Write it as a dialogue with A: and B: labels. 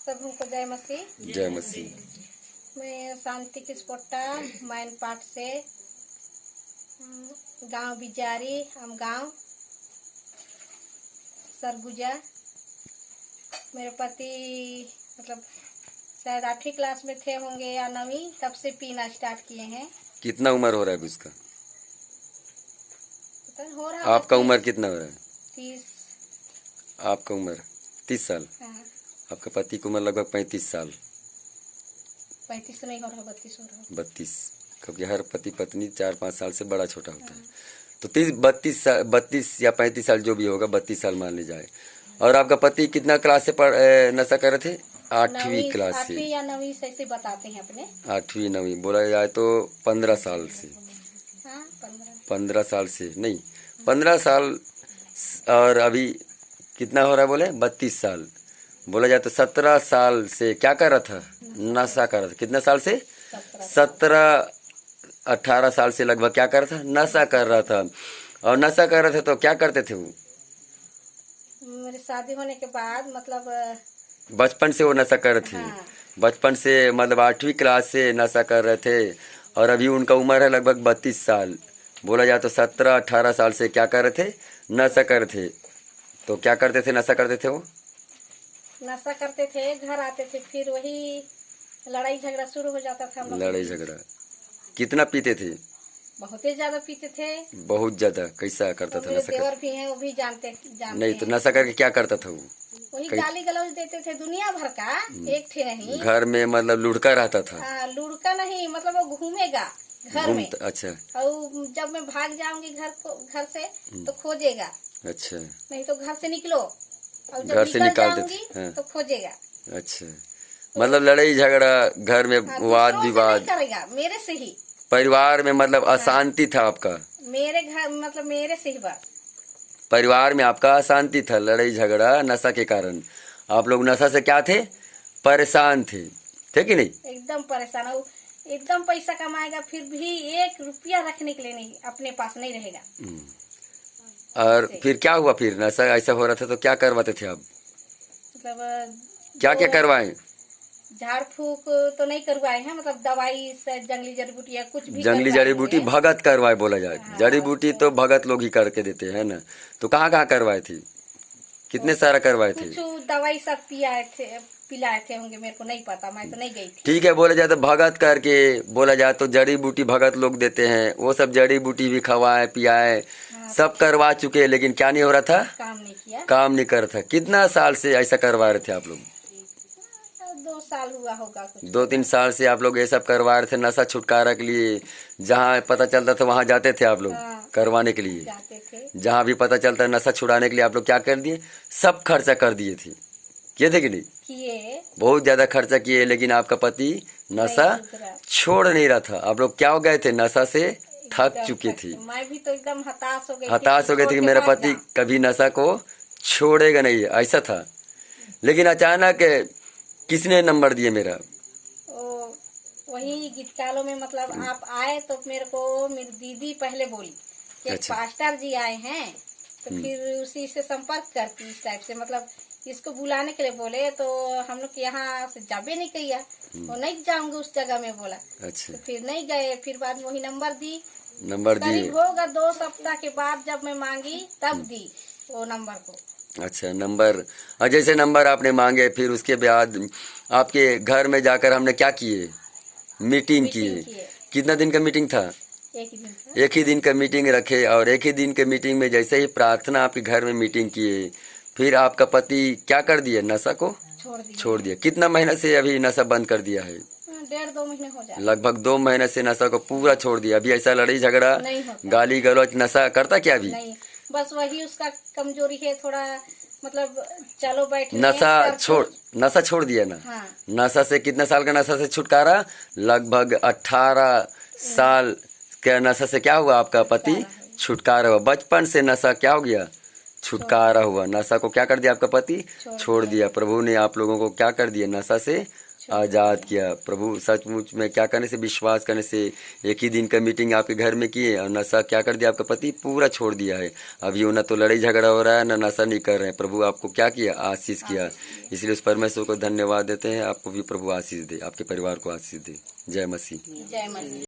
A: सबों को जय मसीह।
B: जय मसीह।
A: मैं शांति किस्पोट्टा मैन पाठ से गांव बिजारी हम गांव सरगुजा। मेरे पति मतलब शायद 8वीं क्लास में थे होंगे या 9वीं, तब से पीना स्टार्ट किए हैं।
B: कितना उम्र हो रहा है उसका?
A: हो रहा
B: आपका उम्र कितना हो रहा है?
A: 30।
B: आपका उम्र 30 साल।
A: हाँ।
B: आपका पति की उम्र लगभग 35 साल।
A: 35 नहीं हो रहा, 32 हो रहा।
B: 32, क्योंकि हर पति पत्नी 4-5 साल से बड़ा छोटा होता है। तो 32 या 35 साल जो भी होगा, 32 साल मान ली जाए। और आपका पति कितना क्लास से नशा कर रहे थे? 8वीं क्लास से।
A: 8वीं या 9वीं से ऐसे बताते हैं अपने।
B: 8वीं 9वीं बोला जाए तो 15 साल से।
A: हाँ,
B: 15 साल से नहीं, 15 साल। और अभी कितना हो रहा है बोले? 32 साल। बोला जाए तो 17 साल से क्या कर रहा था? नशा कर रहा था। कितना साल से? 17-18 साल से लगभग क्या कर रहा था? नशा कर रहा था। और नशा कर रहे थे तो क्या करते थे वो?
A: मेरी शादी होने के बाद मतलब
B: बचपन से वो नशा कर रहे थे।
A: हाँ।
B: बचपन से मतलब 8वीं क्लास से नशा कर रहे थे। और अभी उनका उम्र है लगभग 32 साल। बोला जाए तो 17-18 साल से क्या कर रहे थे? नशा कर रहे थे। तो क्या करते थे? नशा करते थे वो?
A: नशा करते थे, घर आते थे, फिर वही लड़ाई झगड़ा शुरू हो जाता था।
B: लड़ाई झगड़ा। कितना पीते थे?
A: बहुत ही ज्यादा पीते थे।
B: बहुत ज्यादा। कैसा करता
A: तो
B: था
A: मेरे
B: नशा
A: देवर भी हैं, वो भी जानते
B: नहीं तो
A: हैं।
B: नशा करके क्या करता था वो?
A: वही गाली गलौज देते थे दुनिया भर का, एक थे नहीं।
B: घर में मतलब लुढ़का रहता था?
A: लुढ़का नहीं, मतलब वो घूमेगा घर में।
B: अच्छा।
A: और जब मैं भाग जाऊंगी घर से तो खोजेगा।
B: अच्छा।
A: नहीं तो घर से निकलो, और जब
B: घर से निकाल
A: जाऊंगी
B: देते। हाँ।
A: तो खोजेगा।
B: अच्छा, मतलब लड़ाई झगड़ा घर में, वाद विवाद
A: करेगा मेरे से ही।
B: परिवार में मतलब अशांति था आपका?
A: मेरे घर मतलब मेरे से ही बस।
B: परिवार में आपका अशांति था, लड़ाई झगड़ा नशा के कारण। आप लोग नशा से क्या थे? परेशान थे कि नहीं?
A: एकदम परेशान हो। एकदम पैसा कमाएगा फिर भी 1 रुपया रखने के लिए नहीं, अपने पास नहीं रहेगा।
B: और फिर क्या हुआ? फिर नशा ऐसा हो रहा था तो क्या करवाते थे आप?
A: मतलब
B: क्या क्या करवाए?
A: झाड़ फूक तो नहीं करवाए हैं, मतलब दवाई से जंगली जड़ी बूटी या कुछ भी
B: जंगली जड़ी बूटी भगत करवाए बोला जाए।
A: हाँ,
B: जड़ी बूटी तो भगत लोग ही करके देते हैं ना। तो कहाँ कहाँ करवाए थे? कितने सारा करवाए थे?
A: कुछ दवाई सब पिलाए थे होंगे, मेरे को नहीं पता, मैं तो नहीं गई थी।
B: ठीक है, बोला जाए तो भगत करके बोला जाए तो जड़ी बूटी भगत लोग देते हैं, वो सब जड़ी बूटी भी खवाए पियाए।
A: हाँ,
B: सब करवा चुके, लेकिन क्या नहीं हो रहा था?
A: काम नहीं किया।
B: काम नहीं कर रहा था। कितना साल से ऐसा करवा रहे थे आप लोग?
A: 2 साल हुआ होगा कुछ।
B: 2-3 साल से आप लोग ये सब करवा रहे थे नशा छुटकारा के लिए। जहाँ पता चलता था वहाँ जाते थे आप लोग करवाने के लिए।
A: जाते थे।
B: जहाँ भी पता चलता है नशा छुड़ाने के लिए आप लोग क्या कर दिए? सब खर्चा कर दिए थे। किए थे कि नहीं?
A: किए,
B: बहुत ज्यादा खर्चा किए, लेकिन आपका पति नशा छोड़ नहीं रहा था। आप लोग क्या हो गए थे? नशा से थक चुके थे।
A: मैं भी तो एकदम हताश हो गई।
B: हताश हो गए थे कि मेरा पति कभी नशा को छोड़ेगा नहीं, ऐसा था। लेकिन अचानक किसने नंबर दिए मेरा?
A: वही गीतकालों में मतलब आप आए तो मेरे को मेरी दीदी पहले बोली कि
B: अच्छा।
A: पास्टर जी आए हैं, तो फिर उसी से संपर्क करती इस टाइप से, मतलब इसको बुलाने के लिए बोले। तो हम लोग यहाँ से जाबे नहीं किया, वो नहीं जाऊंगे उस जगह में बोला।
B: अच्छा।
A: तो फिर नहीं गए। फिर बाद में वही नंबर दी।
B: दिए
A: होगा 2 सप्ताह के बाद जब मैं मांगी तब दी वो नंबर को।
B: अच्छा, नंबर। और जैसे नंबर आपने मांगे, फिर उसके बाद आपके घर में जाकर हमने क्या किए? मीटिंग किए। कितना दिन का मीटिंग था?
A: 1 ही दिन था।
B: 1 ही दिन का मीटिंग रखे। और 1 ही दिन के मीटिंग में जैसे ही प्रार्थना आपके घर में मीटिंग किए, फिर आपका पति क्या कर दिया? नशा को छोड़ दिया। कितना महीना से अभी नशा बंद कर दिया है?
A: 1.5-2 महीने हो जाए।
B: लगभग 2 महीने से नशा को पूरा छोड़ दिया। अभी ऐसा लड़ाई झगड़ा, गाली गलौज, नशा करता क्या अभी?
A: नहीं, बस वही उसका कमजोरी है थोड़ा, मतलब चलो बैठ
B: नशा छोड़ दिया ना।
A: हाँ।
B: नशा से कितना साल का नशा से छुटकारा? लगभग 18 साल के नशा से क्या हुआ? आपका पति छुटकारा हुआ। बचपन से नशा क्या हो गया? छुटकारा हुआ। नशा को क्या कर दिया? आपका पति छोड़ दिया। प्रभु ने आप लोगों को क्या कर दिया? नशा से आजाद किया। प्रभु सचमुच में क्या करने से, विश्वास करने से, एक ही दिन का मीटिंग आपके घर में किए और नशा क्या कर दिया, आपका पति पूरा छोड़ दिया है। अभी वो ना तो लड़ाई झगड़ा हो रहा है ना नशा नहीं कर रहे हैं। प्रभु आपको क्या किया, आशीष किया। इसलिए उस परमेश्वर को धन्यवाद देते हैं। आपको भी प्रभु आशीष दे, आपके परिवार को आशीष दे। जय मसीह।
A: जय मसीह।